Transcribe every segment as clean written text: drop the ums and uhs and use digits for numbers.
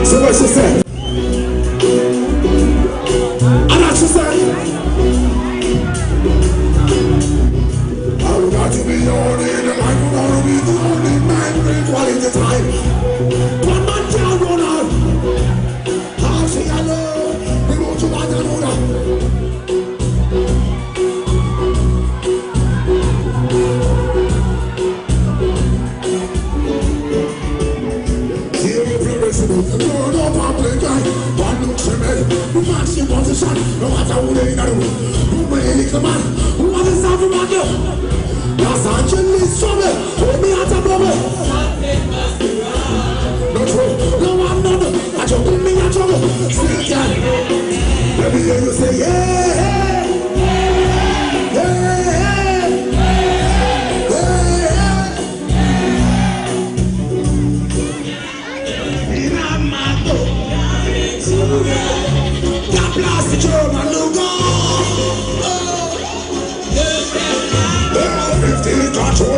So what she said? And what she said? I would not to be the only in the life, I want to be the only man with quality time. One man can't run out. How she I love, we want to want to know that. She wants a shot, no matter who they know. Who may lick the man, who wants to serve him on you? Los Angeles trouble, hold me out of bubble. No trouble, no one none. I just put me in trouble. Sing that. Let me hear you say yeah, yeah, yeah, yeah. In my book. Blast the drum and look on. 15 control,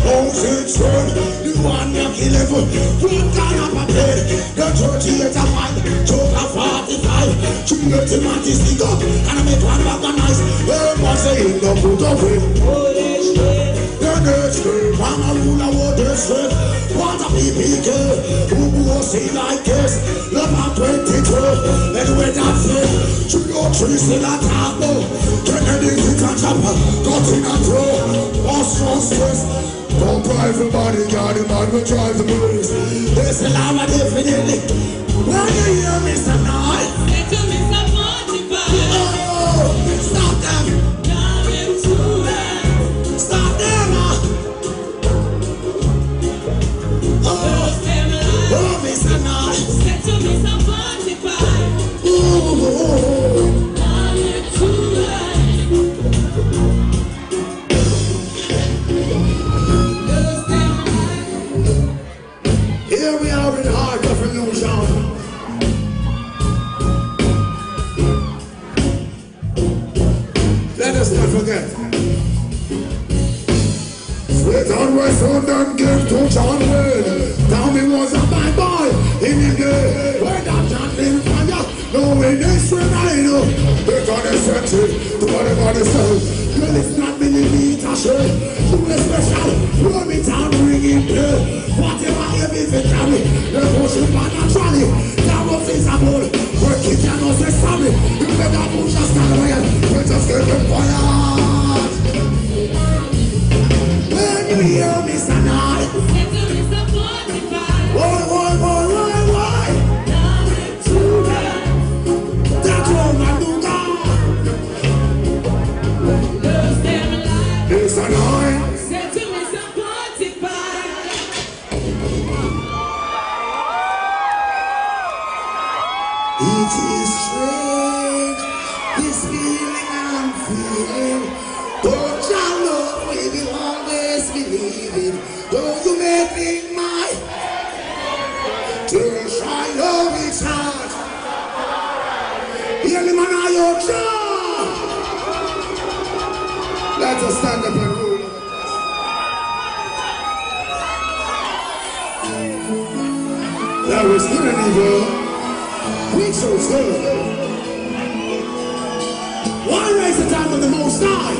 all 6 turn. The 1 Yak 11, one guy up a bed. The 38 a 5, choke a 45. Three dirty man to stick up, and I make one bag of nice. Everyone say in the put up with. The next day, one a rule of water straight. What a PPK, who was he like this? Love at 22, and when that fit, to your trees in a table, Kennedy can chopper, got in a throw, all strong stress. Don't drive the bodyguard, the man will drive the police. There's a lot of definitely. When you hear Mr. Knight, say to Mr. 45. Oh, stop them. Coming to us. Stop them. Oh, Mr. Knight. Say to Mr. 45. Oh, Coming to us. here we are in Heart of Illusion. Let us not forget. Sweet on West London gave to John Wayne. Tommy was a bad boy in the day. When that John in fire, no way they swim I know. They got a sentry to whatever they say. Girl, it's not millimeter shade. You a special, roll me down, bring it play. Whatever you be for carry, they push you on a trolley. That was feasible. Work it, you know, say sorry. You better push us down the way. We just get them fired. When you hear Mr. Knight, Say to Mr. 45. why? Coming to us. That woman do God. Lose them alive. Mr. Knight, Say to Mr. 45. it is strange, this feeling I'm feeling. Don't you know we will always believe it? Don't you make me mine? To shine love is hard. Hear the man of your church. Let us stand up and rule. There is good and evil. We chose good. Why raise the time of the Most High?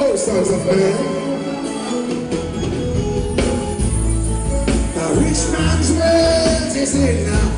Oh, sons of man. The rich man's wealth is in now.